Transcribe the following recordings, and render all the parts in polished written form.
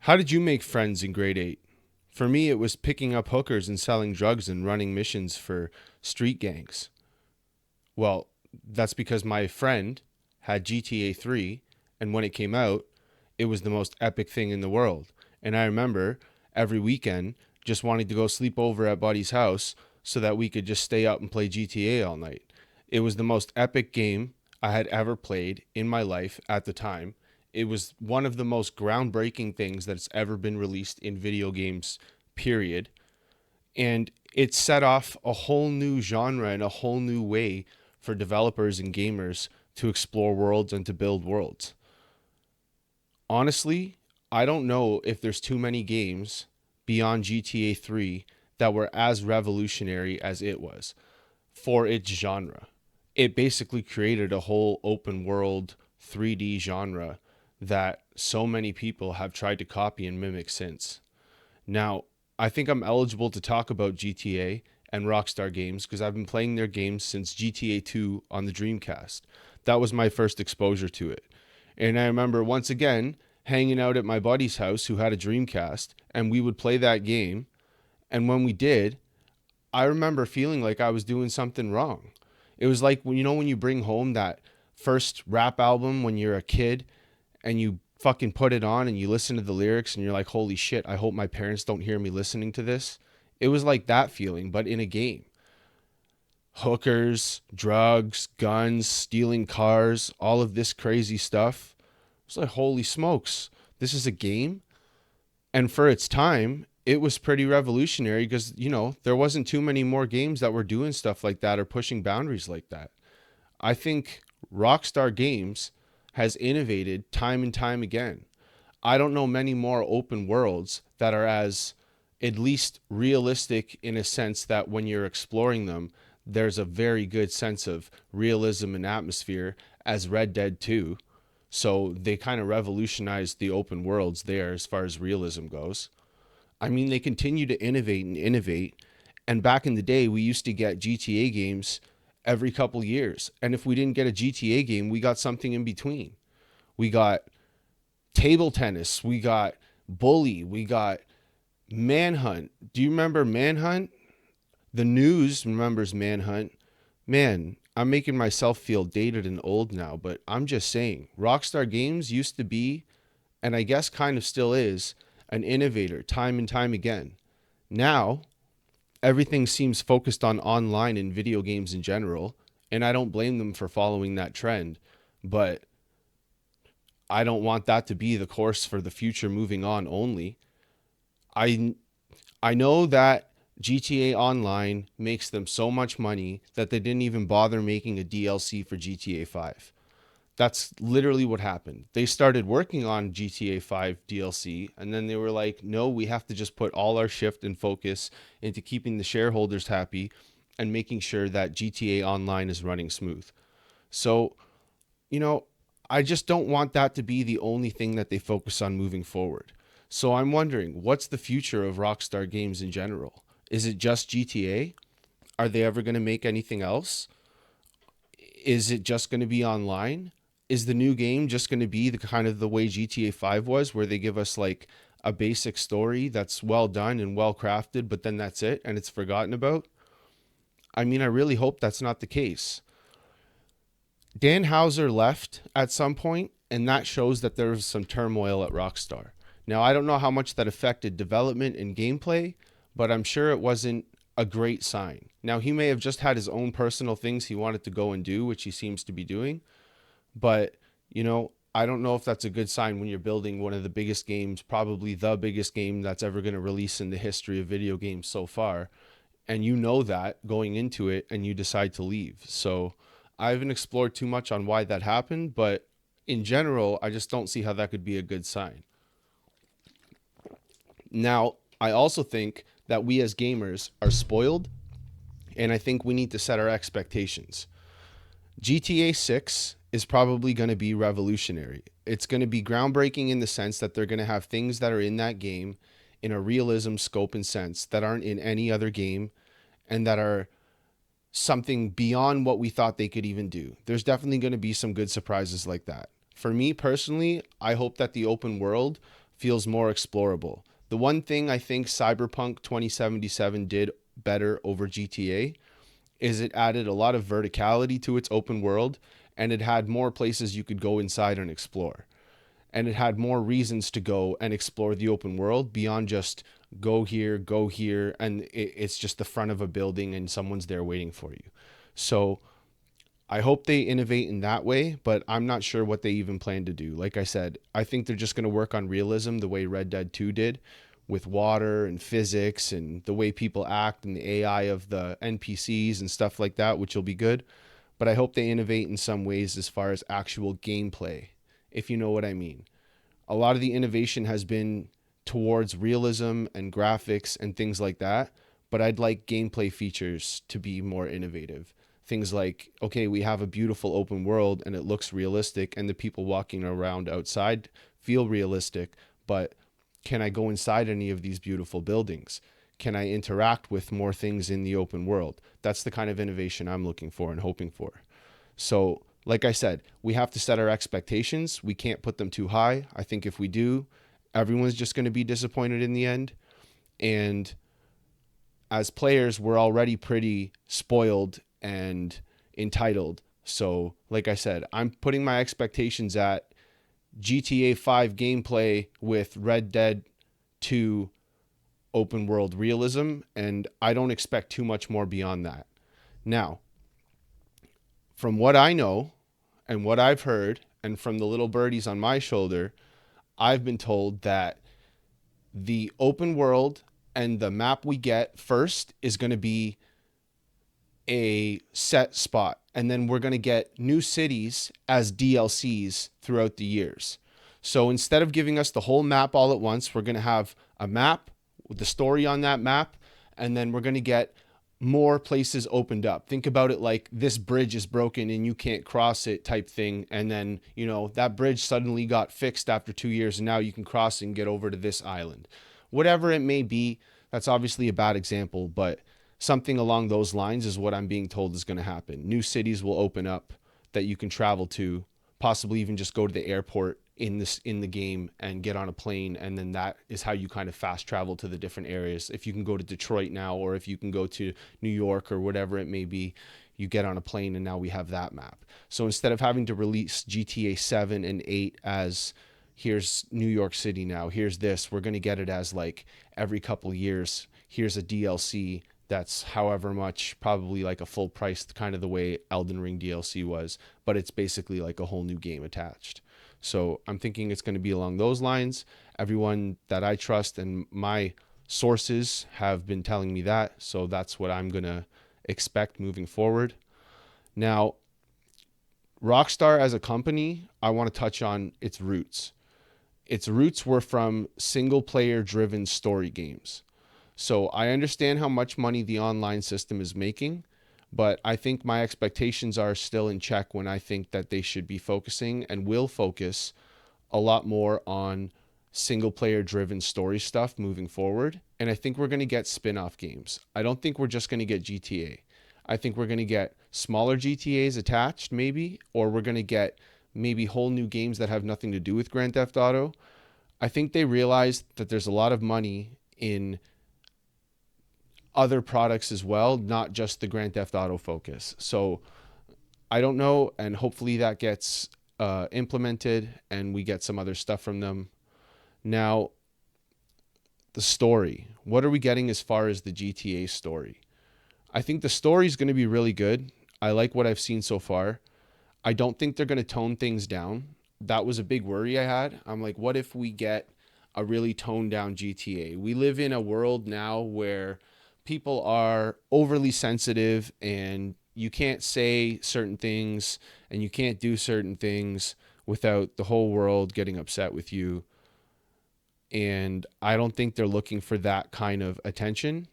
How did you make friends in grade 8? For me, it was picking up hookers and selling drugs and running missions for street gangs. Well, that's because my friend had GTA 3, and when it came out, it was the most epic thing in the world. And I remember every weekend just wanting to go sleep over at Buddy's house so that we could just stay up and play GTA all night. It was the most epic game I had ever played in my life at the time. It was one of the most groundbreaking things that's ever been released in video games, period. And it set off a whole new genre and a whole new way for developers and gamers to explore worlds and to build worlds. Honestly, I don't know if there's too many games beyond GTA 3 that were as revolutionary as it was for its genre. It basically created a whole open world 3D genre that so many people have tried to copy and mimic since. Now, I think I'm eligible to talk about GTA and Rockstar Games because I've been playing their games since GTA 2 on the Dreamcast. That was my first exposure to it. And I remember once again hanging out at my buddy's house who had a Dreamcast, and we would play that game. And when we did, I remember feeling like I was doing something wrong. It was like when you bring home that first rap album when you're a kid and you fucking put it on and you listen to the lyrics and you're like, holy shit, I hope my parents don't hear me listening to this. It was like that feeling, but in a game. Hookers, drugs, guns, stealing cars, all of this crazy stuff. It's like, holy smokes, this is a game? And for its time, it was pretty revolutionary because, there wasn't too many more games that were doing stuff like that or pushing boundaries like that. I think Rockstar Games has innovated time and time again. I don't know many more open worlds that are as at least realistic in a sense that when you're exploring them, there's a very good sense of realism and atmosphere as Red Dead 2. So they kind of revolutionized the open worlds there as far as realism goes. I mean, they continue to innovate and innovate. And back in the day, we used to get GTA games every couple years. And if we didn't get a GTA game, we got something in between. We got table tennis. We got Bully. We got Manhunt. Do you remember Manhunt? The news remembers Manhunt. Man, I'm making myself feel dated and old now, but I'm just saying, Rockstar Games used to be, and I guess kind of still is, an innovator time and time again. Now, everything seems focused on online and video games in general, and I don't blame them for following that trend, but I don't want that to be the course for the future moving on only. I I know that GTA Online makes them so much money that they didn't even bother making a DLC for GTA 5. That's literally what happened. They started working on GTA 5 DLC and then they were like, no, we have to just put all our shift and focus into keeping the shareholders happy and making sure that GTA Online is running smooth. So, you know, I just don't want that to be the only thing that they focus on moving forward. So I'm wondering, what's the future of Rockstar Games in general? Is it just GTA? Are they ever going to make anything else? Is it just going to be online? Is the new game just going to be the kind of the way GTA 5 was, where they give us like a basic story that's well done and well crafted, but then that's it and it's forgotten about? I mean, I really hope that's not the case. Dan Houser left at some point, and that shows that there was some turmoil at Rockstar. Now, I don't know how much that affected development and gameplay, but I'm sure it wasn't a great sign. Now, he may have just had his own personal things he wanted to go and do, which he seems to be doing, but, I don't know if that's a good sign when you're building one of the biggest games, probably the biggest game that's ever going to release in the history of video games so far, and you know that going into it and you decide to leave. So I haven't explored too much on why that happened, but in general, I just don't see how that could be a good sign. Now, I also think that we as gamers are spoiled, and I think we need to set our expectations. GTA 6 is probably going to be revolutionary. It's going to be groundbreaking in the sense that they're going to have things that are in that game in a realism scope and sense that aren't in any other game and that are something beyond what we thought they could even do. There's definitely going to be some good surprises like that. For me personally, I hope that the open world feels more explorable. The one thing I think Cyberpunk 2077 did better over GTA is it added a lot of verticality to its open world, and it had more places you could go inside and explore. And it had more reasons to go and explore the open world beyond just go here, and it's just the front of a building and someone's there waiting for you. So I hope they innovate in that way, but I'm not sure what they even plan to do. Like I said, I think they're just going to work on realism the way Red Dead 2 did, with water and physics and the way people act and the AI of the NPCs and stuff like that, which will be good. But I hope they innovate in some ways as far as actual gameplay, if you know what I mean. A lot of the innovation has been towards realism and graphics and things like that, but I'd like gameplay features to be more innovative. Things like, okay, we have a beautiful open world and it looks realistic, and the people walking around outside feel realistic, but can I go inside any of these beautiful buildings? Can I interact with more things in the open world? That's the kind of innovation I'm looking for and hoping for. So, like I said, we have to set our expectations. We can't put them too high. I think if we do, everyone's just going to be disappointed in the end. And as players, we're already pretty spoiled and entitled. So, like I said, I'm putting my expectations at GTA 5 gameplay with Red Dead 2 open world realism, and I don't expect too much more beyond that. Now, from what I know and what I've heard, and from the little birdies on my shoulder, I've been told that the open world and the map we get first is going to be a set spot. And then we're going to get new cities as DLCs throughout the years. So instead of giving us the whole map all at once, we're going to have a map with the story on that map. And then we're going to get more places opened up. Think about it like this bridge is broken and you can't cross it type thing. And then, that bridge suddenly got fixed after 2 years and now you can cross and get over to this island. Whatever it may be, that's obviously a bad example, but something along those lines is what I'm being told is going to happen. New cities will open up that you can travel to, possibly even just go to the airport in the game and get on a plane, and then that is how you kind of fast travel to the different areas. If you can go to Detroit now, or if you can go to New York or whatever it may be, you get on a plane and now we have that map. So instead of having to release GTA 7 and 8 as here's New York City now, here's this, we're going to get it as like every couple years, here's a DLC that's however much, probably like a full price, kind of the way Elden Ring DLC was, but it's basically like a whole new game attached. So I'm thinking it's going to be along those lines. Everyone that I trust and my sources have been telling me that, so that's what I'm going to expect moving forward. Now, Rockstar as a company, I want to touch on its roots. Its roots were from single player driven story games. So I understand how much money the online system is making, but I think my expectations are still in check when I think that they should be focusing and will focus a lot more on single player driven story stuff moving forward. And I think we're going to get spin-off games. I don't think we're just going to get GTA. I think we're going to get smaller GTAs attached maybe, or we're going to get maybe whole new games that have nothing to do with Grand Theft Auto. I think they realized that there's a lot of money in other products as well, not just the Grand Theft Auto focus. So I don't know, and hopefully that gets implemented and we get some other stuff from them. Now, the story. What are we getting as far as the GTA story? I think the story is going to be really good. I like what I've seen so far. I don't think they're going to tone things down. That was a big worry I had. I'm like, what if we get a really toned down GTA? We live in a world now where people are overly sensitive and you can't say certain things and you can't do certain things without the whole world getting upset with you. And I don't think they're looking for that kind of attention.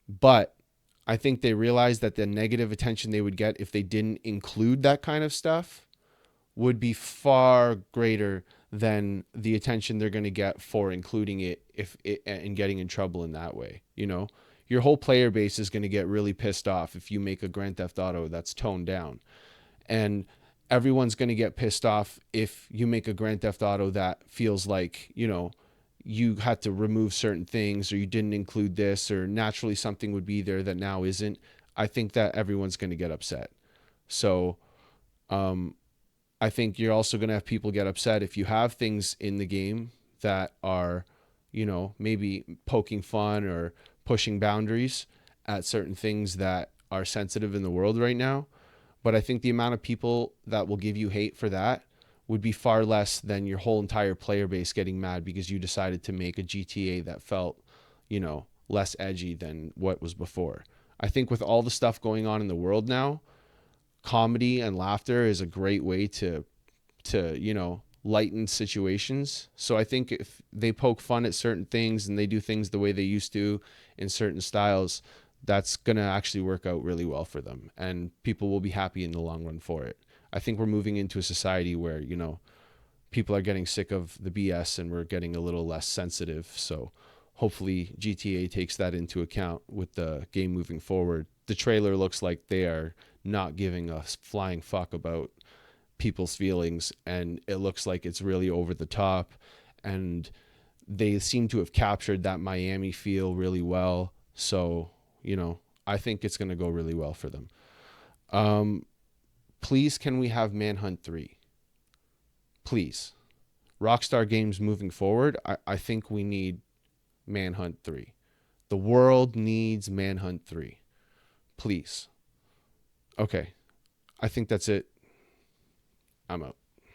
But I think they realized that the negative attention they would get if they didn't include that kind of stuff would be far greater than the attention they're going to get for including it and getting in trouble in that way. Your whole player base is going to get really pissed off if you make a Grand Theft Auto that's toned down. And everyone's going to get pissed off if you make a Grand Theft Auto that feels like, you had to remove certain things or you didn't include this or naturally something would be there that now isn't. I think that everyone's going to get upset. So um, I think you're also going to have people get upset if you have things in the game that are, maybe poking fun or pushing boundaries at certain things that are sensitive in the world right now. But I think the amount of people that will give you hate for that would be far less than your whole entire player base getting mad because you decided to make a GTA that felt, less edgy than what was before. I think with all the stuff going on in the world now, comedy and laughter is a great way to lighten situations. So I think if they poke fun at certain things and they do things the way they used to in certain styles, that's going to actually work out really well for them and people will be happy in the long run for it. I think we're moving into a society where, people are getting sick of the BS and we're getting a little less sensitive. So hopefully GTA takes that into account with the game moving forward. The trailer looks like they are not giving a flying fuck about people's feelings, and it looks like it's really over the top, and they seem to have captured that Miami feel really well. So, I think it's going to go really well for them. Um, Please, can we have Manhunt 3? Please. Rockstar Games moving forward, I think we need Manhunt 3. The world needs Manhunt 3. Please. Okay. I think that's it. I'm out.